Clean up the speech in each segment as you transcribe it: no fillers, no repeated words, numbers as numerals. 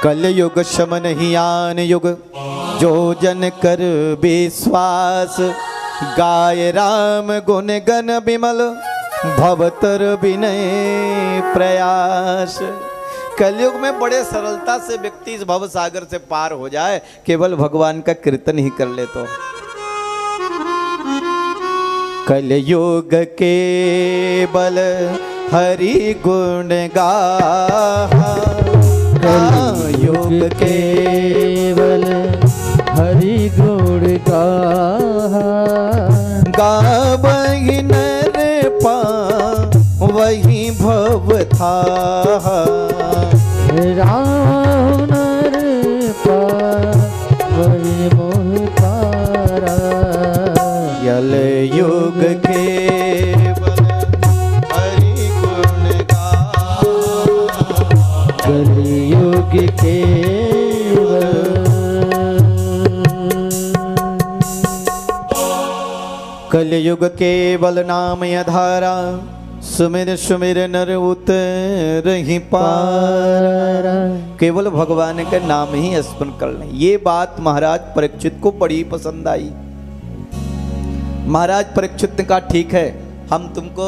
कलयुग शमन हियान युग, जो जन कर विश्वास। गाय राम गुण गण विमल, भवतर विनय प्रयास। कलयुग में बड़े सरलता से व्यक्ति इस भव सागर से पार हो जाए, केवल भगवान का कीर्तन ही कर ले तो। कलयुग केवल हरि गुण गाहा, कलयुग केवल हरि गुण गाहा। गावहि नर पावहि भव थाहा, राम नर पावहि मोह पारा। कलयुग केवल हरि गुण गाहा, कलयुग केवल। कलयुग केवल नाम आधारा, सुमिर सुमिर नर उतरहि पार। केवल भगवान का नाम ही स्मरण कर लें। ये बात महाराज परीक्षित को बड़ी पसंद आई। महाराज परीक्षित ने कहा ठीक है, हम तुमको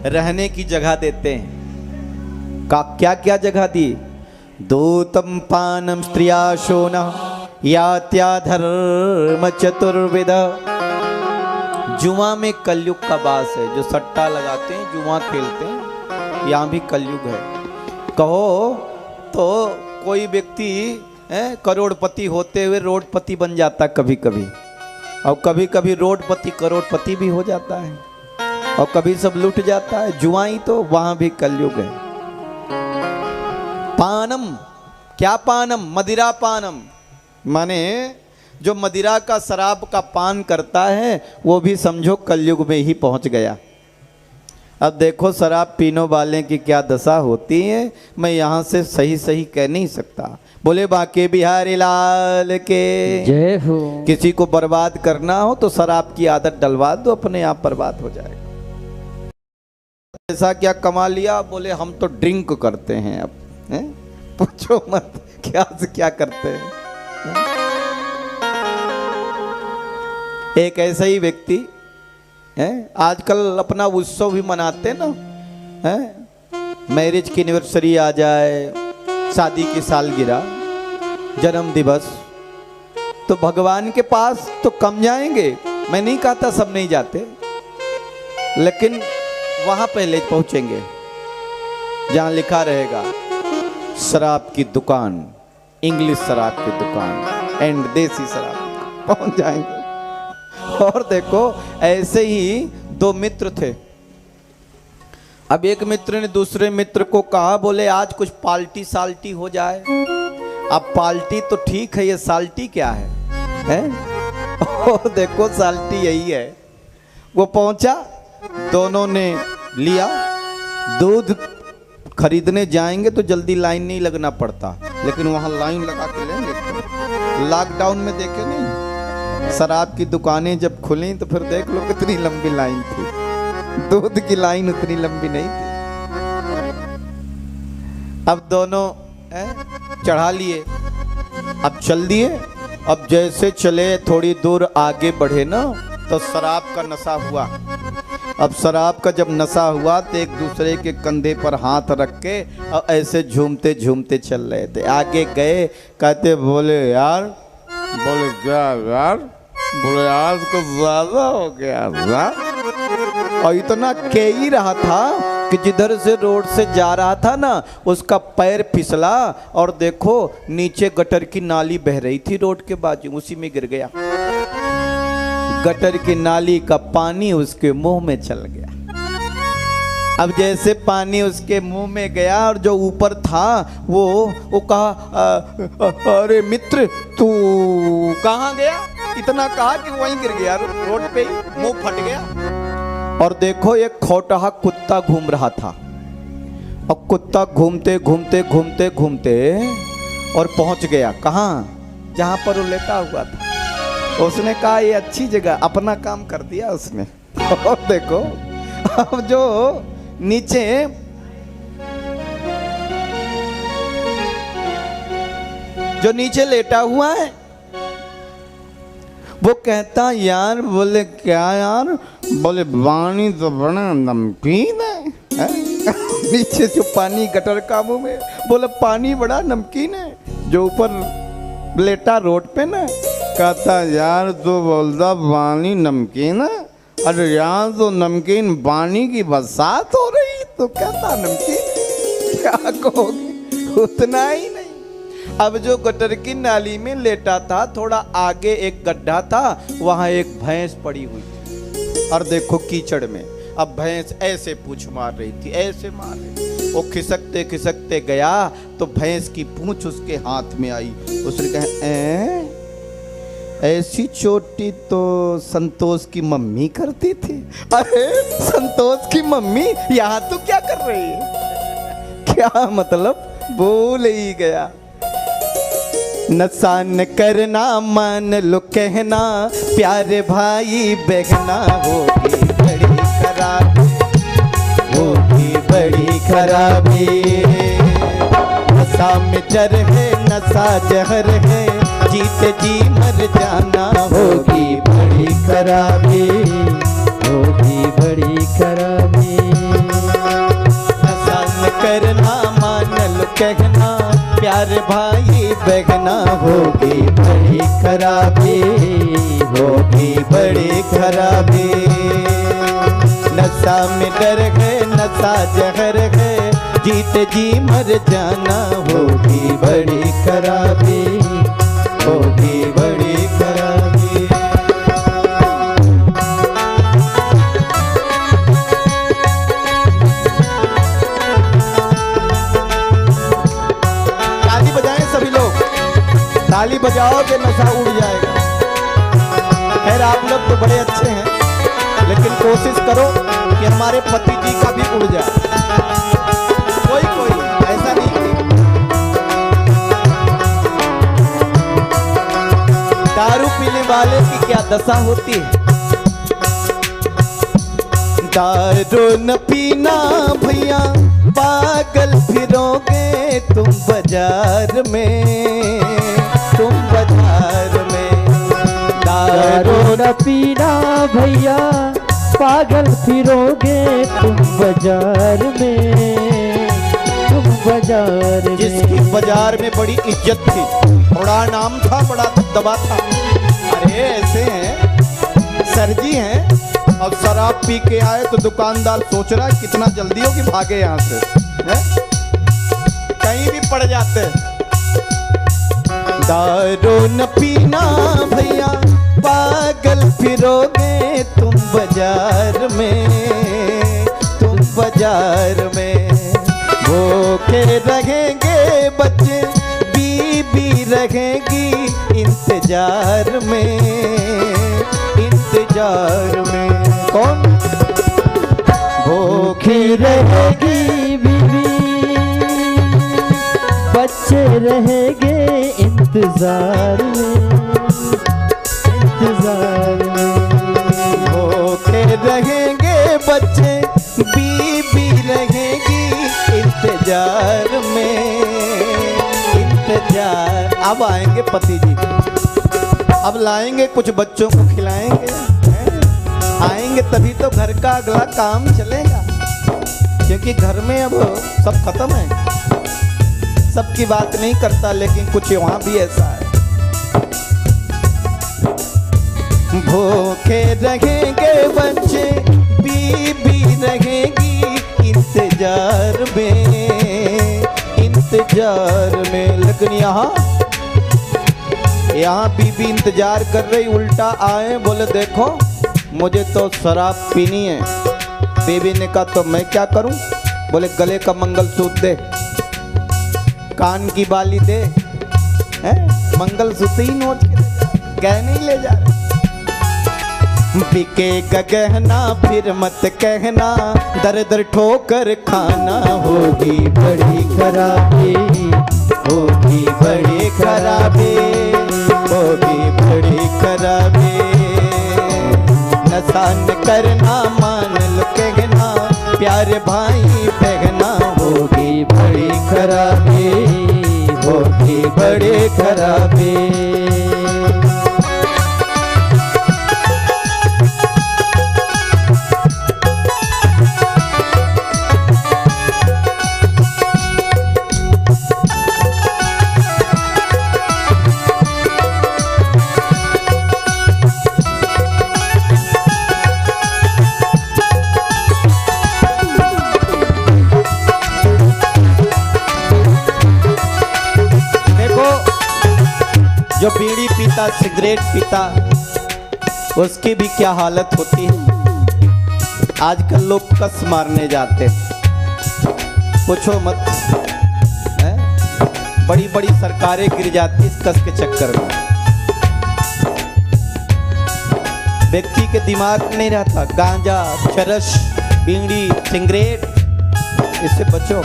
रहने की जगह देते हैं। का क्या क्या जगह दी? दूतम पानम स्त्रिया शोना, यात्या धर्म चतुर्विध। जुआ में कलयुग का वास है। जो सट्टा लगाते हैं, जुआ खेलते हैं, यहाँ भी कलयुग है। कहो तो कोई व्यक्ति करोड़पति होते हुए रोडपति बन जाता कभी कभी, और कभी कभी रोडपति करोड़पति भी हो जाता है, और कभी सब लुट जाता है। जुआई तो वहां भी कलयुग है। पानम, क्या पानम? मदिरा पानम, माने जो मदिरा का शराब का पान करता है वो भी समझो कलयुग में ही पहुंच गया। अब देखो शराब पीने वाले की क्या दशा होती है, मैं यहाँ से सही सही कह नहीं सकता। बोले बाके बिहारी लाल के जय हो। किसी को बर्बाद करना हो तो शराब की आदत डलवा दो, अपने आप बर्बाद हो जाएगा। ऐसा क्या कमा लिया? बोले हम तो ड्रिंक करते हैं। अब पूछो मत क्या से क्या करते हैं। एक ऐसा ही व्यक्ति है, आजकल अपना उत्सव भी मनाते ना, है मैरिज की एनिवर्सरी आ जाए, शादी की सालगिरह, जन्म दिवस, तो भगवान के पास तो कम जाएंगे। मैं नहीं कहता सब नहीं जाते, लेकिन वहां पहले पहुंचेंगे जहां लिखा रहेगा शराब की दुकान, इंग्लिश शराब की दुकान एंड देसी शराब, पहुंच जाएंगे। और देखो ऐसे ही दो मित्र थे। अब एक मित्र ने दूसरे मित्र को कहा, बोले आज कुछ पार्टी साल्टी हो जाए। अब पार्टी तो ठीक है, ये साल्टी क्या है? और देखो साल्टी यही है। वो पहुंचा, दोनों ने लिया। दूध खरीदने जाएंगे तो जल्दी लाइन नहीं लगना पड़ता, लेकिन वहां लाइन लगा के लेंगे। लॉकडाउन में देखे नहीं, शराब की दुकानें जब खुली तो फिर देख लो कितनी लंबी लाइन थी। दूध की लाइन उतनी लंबी नहीं थी। अब दोनों चढ़ा लिए, अब चल दिए। अब जैसे चले थोड़ी दूर आगे बढ़े ना, तो शराब का नशा हुआ। अब शराब का जब नशा हुआ तो एक दूसरे के कंधे पर हाथ रख के और ऐसे झूमते झूमते चल रहे थे। आगे गए, कहते बोले यार, बोले क्या यार, बोले आज कुछ ज्यादा हो गया यार। और इतना कह ही रहा था कि जिधर से रोड से जा रहा था ना, उसका पैर फिसला और देखो नीचे गटर की नाली बह रही थी रोड के बाजू, उसी में गिर गया। गटर की नाली का पानी उसके मुंह में चल गया। अब जैसे पानी उसके मुंह में गया और जो ऊपर था वो कहा, अरे मित्र तू कहाँ गया? इतना कहा कि वहीं गिर गया रोड पे ही, मुंह फट गया। और देखो एक खोटहा कुत्ता घूम रहा था, और कुत्ता घूमते घूमते घूमते घूमते और पहुंच गया कहाँ? जहां पर वो लेटा हुआ था। उसने कहा ये अच्छी जगह, अपना काम कर दिया उसने। और देखो अब जो नीचे जो नीचे लेटा हुआ है। वो कहता यार, बोले क्या यार, बोले पानी तो बड़ा नमकीन है? नीचे जो पानी गटर का मुंह में, बोला पानी बड़ा नमकीन है। जो ऊपर लेटा रोड पे ना, कहता यार तो बोलता पानी नमकीन है, अरे यार तो नमकीन पानी की बरसात हो रही, तो कहता नमकीन क्या कहोगे, उतना ही नहीं। अब जो गटर की नाली में लेटा था, थोड़ा आगे एक गड्ढा था, वहां एक भैंस पड़ी हुई थी। और देखो कीचड़ में अब भैंस ऐसे पूंछ मार रही थी, ऐसे मार रही थी। वो खिसकते खिसकते गया तो भैंस की पूंछ उसके हाथ में आई। उसने कहा ऐसी चोटी तो संतोष की मम्मी करती थी। अरे संतोष की मम्मी यहाँ तो क्या कर रही है? क्या मतलब, बोल ही गया। नशा न करना मान लो कहना, प्यारे भाई बहना होगी बड़ी खराबी, होगी बड़ी खराबी। नशा में जर है, नशा जहर है, जीते जी मर जाना होगी बड़ी खराबी, होगी बड़ी खराबी। नशा न करना मान लो कहना, प्यारे भाई बहना होगी बड़ी खराबी, होगी बड़ी खराबी। नशा में डर है, नशा जहर है, जीते जी मर जाना होगी बड़ी खराबी, होगी बड़ी खराबी। ताली बजाएं सभी लोग, ताली बजाओगे नशा उड़ जाएगा। खैर आप लोग तो बड़े अच्छे हैं, लेकिन कोशिश करो कि हमारे पति जी का भी उड़ जाए। कोई कोई ऐसा नहीं कि दारू पीने वाले की क्या दशा होती है। दारू न पीना भैया, पागल फिरोगे तुम बाजार में, तुम बाजार में। दारू न पीना भैया, पागल फिरोगे तुम बाजार में, तुम बाजार में। जिसकी बाजार में बड़ी इज्जत थी, बड़ा नाम था, बड़ा दबा था। अरे ऐसे हैं सर जी हैं, अब शराब पी के आए तो दुकानदार सोच रहा है कितना जल्दी हो कि भागे यहाँ से, है? कहीं भी पड़ जाते। दारू न पीना भैया, पागल फिरोगे तुम बाजार में, तुम बाजार में। भूखे रहेंगे बच्चे, बीबी रहेगी इंतजार में, इंतजार में। कौन? भूखी रहेगी बीवी, बच्चे रहेंगे इंतजार में, इंतजार में। भूखे रहेंगे बच्चे, बीबी रहेगी इंतजार में, इंतजार। अब आएंगे पति जी, अब लाएंगे कुछ बच्चों को खिलाएंगे, आएंगे तभी तो घर का अगला काम चलेगा। क्योंकि घर में अब सब खत्म है, सबकी बात नहीं करता, लेकिन कुछ वहां भी ऐसा है। भूखे रहेंगे बच्चे, बीबी रहेगी इंतजार में, इंतजार में। लेकिन यहाँ बीबी इंतजार कर रही, उल्टा आए बोले देखो मुझे तो शराब पीनी है। बीबी ने कहा तो मैं क्या करूं? बोले गले का मंगलसूत्र दे, कान की बाली दे, हैं? मंगलसूत्र ही नोच के गहने ही ले जा रहे। बिकेगा गहना फिर मत कहना, दर दर ठोकर खाना होगी बड़ी खराबी, होगी बड़ी खराबी, होगी बड़ी खराबी। नशा न करना मान लो कहना, प्यारे भाई बहना होगी बड़ी खराबी, होगी बड़ी खराबी। जो बीड़ी पीता, सिगरेट पीता, उसकी भी क्या हालत होती है। आजकल लोग कस मारने जाते, पूछो मत है? बड़ी बड़ी सरकारें गिर जाती इस कस के चक्कर में। व्यक्ति के दिमाग में नहीं रहता। गांजा, चरस, बीड़ी, सिगरेट, इससे बचो।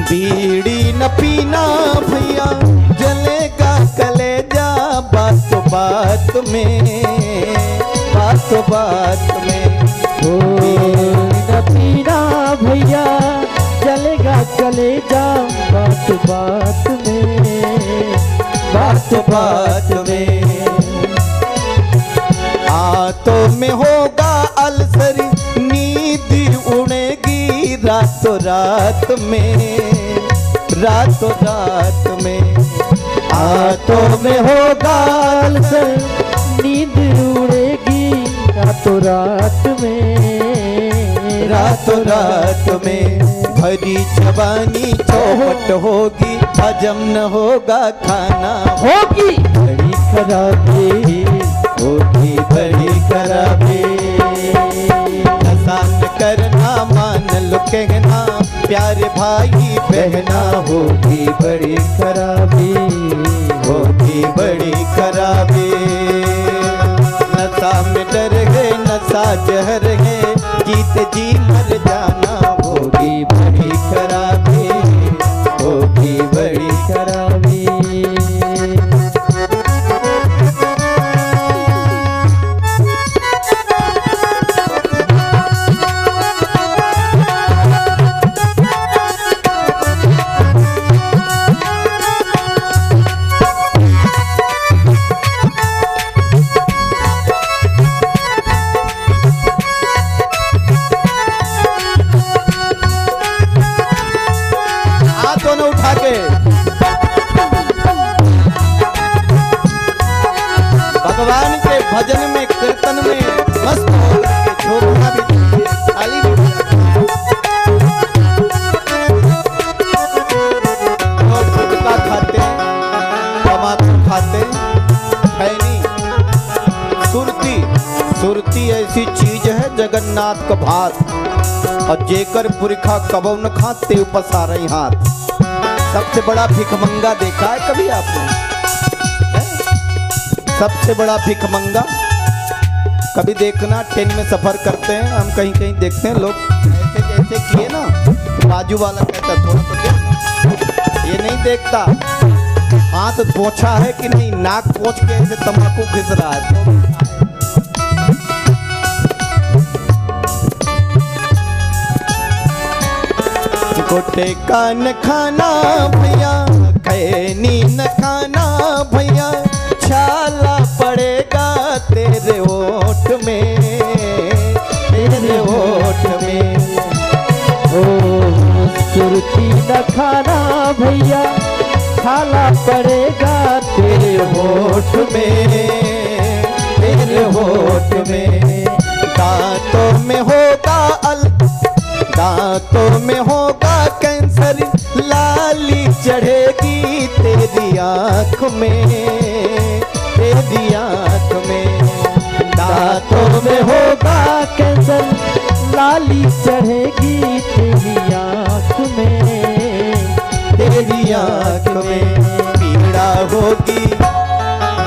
बीड़ी न पीना भैया, जलेगा कलेजा बात बात में, बात बात में। बीड़ी न पीना भैया, जलेगा कलेजा बात बात में, बात बात में। आंतों में होगा अल्सर, नींद उड़ेगी रातों रात में, रातों रात में। आंतों में होगा अल्सर, नींद उड़ेगी रातों रात में, रातों रात में। भरी जवानी चौपट होगी, हजम न होगा खाना, होगी बड़ी खराबी, होगी बड़ी खराबी। नसान करना मान लो कहना, प्यारे भाई बहना, होगी बड़ी खराबी, होगी बड़ी खराबी। नशा में डर है, नशा जहर है, जीत जी मर जाना, होगी बड़ी खराबी, होगी बड़ी खराबी। दोनों उठा के भगवान के भजन में, कीर्तन में मस्त हो के झोंकना भी खाली भी। लोग गुटखा खाते, तम्बाकू खाते, खैनी, सुरती। सुरती ऐसी चीज है जगन्नाथ का भात, और जेकर पुरखा कबो न खाते पसार हाथ। सबसे बड़ा भिखमंगा देखा है कभी आपने? सबसे बड़ा भिखमंगा कभी देखना। ट्रेन में सफर करते हैं हम, कहीं कहीं देखते हैं लोग ऐसे जैसे किए ना, बाजू वाला कहता थोड़ा तो देखना, ये नहीं देखता हाथ पोंछा है कि नहीं, नाक पोंछ के ऐसे तंबाकू घिस रहा है। गोटे का न खाना भैया, खैनी न खाना भैया, छाला पड़ेगा तेरे ओठ में, तेरे ओठ में। ओ सुरती न खाना भैया, छाला पड़ेगा तेरे होठ में, तेरे होठ में। दांतों में होगा दांतों में होगा कैंसर, लाली चढ़ेगी तेरी आँख में, तेरी आँख में। दांतों में होगा कैंसर, लाली चढ़ेगी तेरी आँख में, तेरी आँख में। पीड़ा होगी,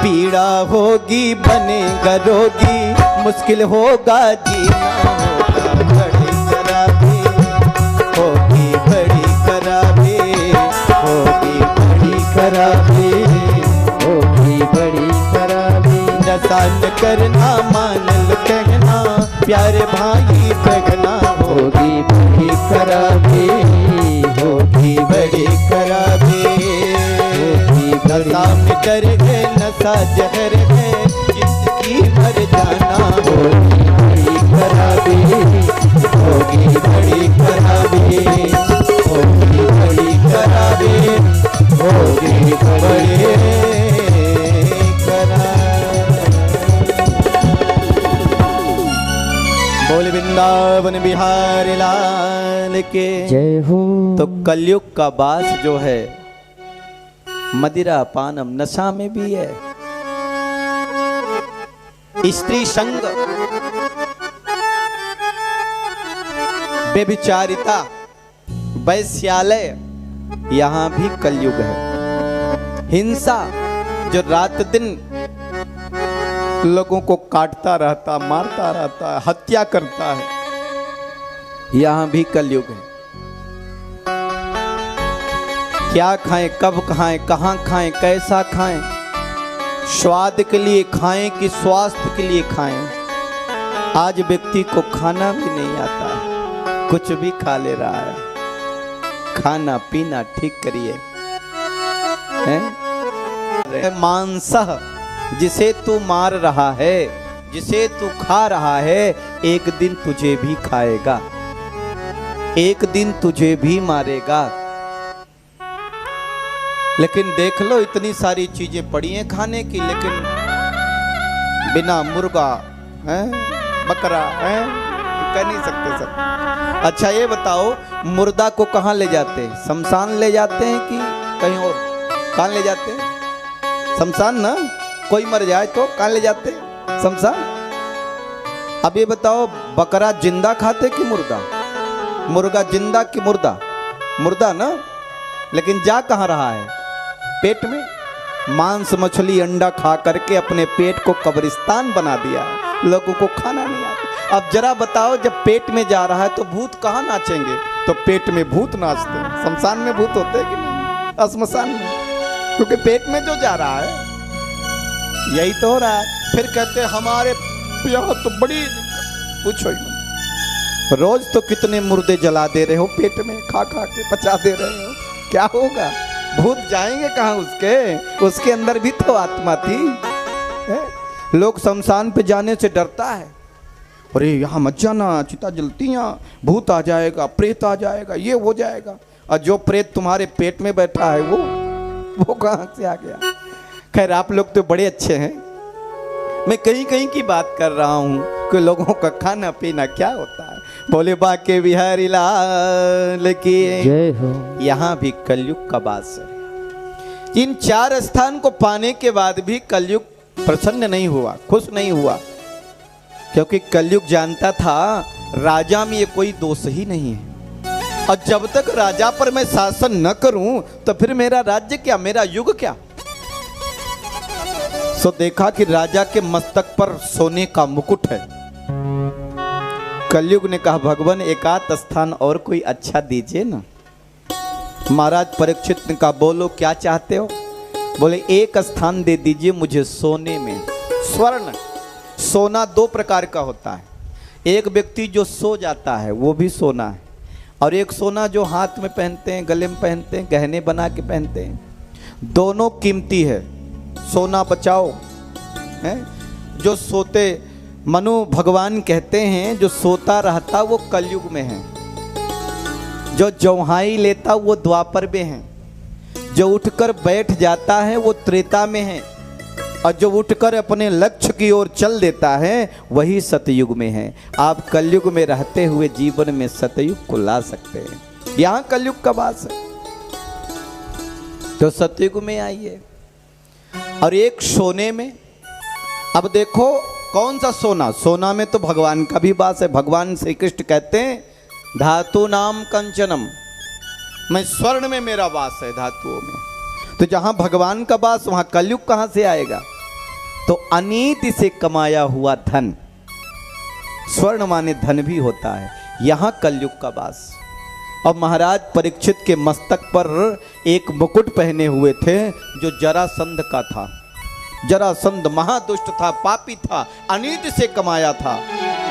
पीड़ा होगी, बनेगा रोगी, मुश्किल होगा जीना, होगा बड़ी खराबी, होगी बड़ी खराबी, होगी बड़ी खराबी, होगी बड़ी खराबी। नशा न करना मान लो कहना, प्यारे भाई बहना, होगी बड़ी खराबी, नशा में डर है, नशा जहर है, जिंदगी भर जाना। होगी बड़ी खराबी, होगी बड़ी खराबी, होगी बड़ी खराबी, होगी बड़ी बोल वृंदावन बिहारी लाल के जय हो। तो कलयुग का बास जो है मदिरा पानम नशा में भी है, स्त्री संग, बेविचारिता, वैश्यालय, यहां भी कलयुग है। हिंसा जो रात दिन लोगों को काटता रहता, मारता रहता है, हत्या करता है, यहां भी कलयुग है। क्या खाएं, कब खाएं, कहां खाएं, कैसा खाएं, स्वाद के लिए खाएं कि स्वास्थ्य के लिए खाएं। आज व्यक्ति को खाना भी नहीं आता, कुछ भी खा ले रहा है। खाना पीना ठीक करिए। मांसह, जिसे तू मार रहा है, जिसे तू खा रहा है, एक दिन तुझे भी खाएगा, एक दिन तुझे भी मारेगा। लेकिन देख लो इतनी सारी चीजें पड़ी हैं खाने की, लेकिन बिना मुर्गा है, बकरा है, कह नहीं सकते सब। अच्छा ये बताओ, मुर्दा को कहाँ ले जाते हैं? शमशान ले जाते हैं कि कहीं और? कहाँ ले जाते हैं? शमशान ना। कोई मर जाए तो कहाँ ले जाते हैं? शमशान। अब ये बताओ, बकरा जिंदा खाते कि मुर्दा? मुर्गा जिंदा कि मुर्दा? मुर्दा ना। लेकिन जा कहाँ रहा है? पेट में। मांस मछली अंडा खा करके अपने पेट को कब्रिस्तान बना दिया, लोगों को खाना नहीं आता। अब जरा बताओ, जब पेट में जा रहा है तो भूत कहाँ नाचेंगे? तो पेट में भूत नाचते हैं। शमशान में भूत होते हैं कि नहीं? श्मशान में, क्योंकि पेट में जो जा रहा है यही तो हो रहा है। फिर कहते हैं हमारे यहाँ तो बड़ी पूछो ही मत। रोज तो कितने मुर्दे जला दे रहे हो, पेट में खा खा के पचा दे रहे हो, क्या होगा? भूत जाएंगे कहाँ उसके? उसके अंदर भी तो आत्मा थी। लोग शमशान पे जाने से डरता है, अरे यहाँ मत जाना, चिता जलती, यहाँ भूत आ जाएगा, प्रेत आ जाएगा, ये हो जाएगा। और जो प्रेत तुम्हारे पेट में बैठा है वो कहाँ से आ गया? खैर आप लोग तो बड़े अच्छे हैं। मैं कहीं कहीं की बात कर रहा हूँ कि लोगों का खाना पीना क्या होता है। बोले बाके बिहारी लाल की जय हो। यहाँ भी कलयुग का वास है। इन चार स्थान को पाने के बाद भी कलयुग प्रसन्न नहीं हुआ, खुश नहीं हुआ, क्योंकि कलयुग जानता था राजा में ये कोई दोष ही नहीं है, और जब तक राजा पर मैं शासन न करूं तो फिर मेरा राज्य क्या, मेरा युग क्या। सो देखा कि राजा के मस्तक पर सोने का मुकुट है। कलयुग ने कहा भगवान एक आध स्थान और कोई अच्छा दीजिए ना। महाराज परीक्षित ने कहा बोलो क्या चाहते हो? बोले एक स्थान दे दीजिए मुझे सोने में। स्वर्ण, सोना दो प्रकार का होता है। एक व्यक्ति जो सो जाता है वो भी सोना है, और एक सोना जो हाथ में पहनते हैं, गले में पहनते हैं, गहने बना के पहनते हैं। दोनों कीमती है। सोना बचाओ है। जो सोते, मनु भगवान कहते हैं जो सोता रहता वो कलयुग में है, जो जौहाई लेता वो द्वापर में है, जो उठकर बैठ जाता है वो त्रेता में है, और जो उठकर अपने लक्ष्य की ओर चल देता है वही सतयुग में है। आप कलयुग में रहते हुए जीवन में सतयुग को ला सकते हैं। यहाँ कलयुग का वास है, तो सतयुग में आइए। और एक सोने में, अब देखो कौन सा सोना? सोना में तो भगवान का भी वास है। भगवान श्री कृष्ण कहते हैं धातु नाम कंचनम, मैं स्वर्ण में मेरा वास है, धातुओं में। तो जहां भगवान का वास वहां कलयुग कहां से आएगा? तो अनीति से कमाया हुआ धन, स्वर्ण माने धन भी होता है, यहां कलयुग का वास। और महाराज परीक्षित के मस्तक पर एक मुकुट पहने हुए थे जो जरासंध का था। जरासंध महादुष्ट था, पापी था, अनीति से कमाया था।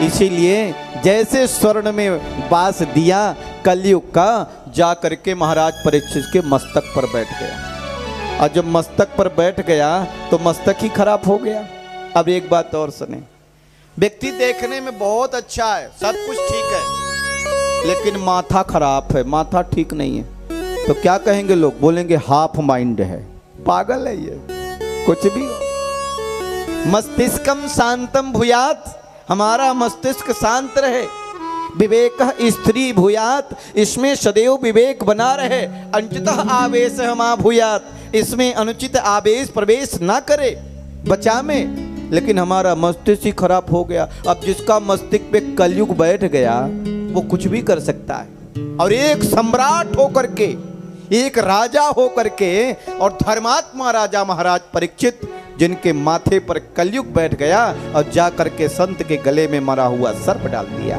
इसीलिए जैसे स्वर्ण में वास दिया कलयुग का, जा करके महाराज परीक्षित के मस्तक पर बैठ गया। और जब मस्तक पर बैठ गया तो मस्तक ही खराब हो गया। अब एक बात और सुने, व्यक्ति देखने में बहुत अच्छा है, सब कुछ ठीक है, लेकिन माथा खराब है, माथा ठीक नहीं है, तो क्या कहेंगे लोग? बोलेंगे हाफ माइंड है, पागल है ये, कुछ भी हो। मस्तिष्कम शांतम भूयात, हमारा मस्तिष्क शांत रहे। विवेक स्त्री भूयात, इसमें सदैव विवेक बना रहे। अनुचित आवेश हमा भूयात, इसमें अनुचित आवेश प्रवेश ना करे, बचा में। लेकिन हमारा मस्तिष्क ही खराब हो गया। अब जिसका मस्तिष्क पे कलयुग बैठ गया वो कुछ भी कर सकता है। और एक सम्राट होकर के, एक राजा होकर के, और धर्मात्मा राजा महाराज परीक्षित, जिनके माथे पर कलयुग बैठ गया और जा करके संत के गले में मरा हुआ सर्प डाल दिया।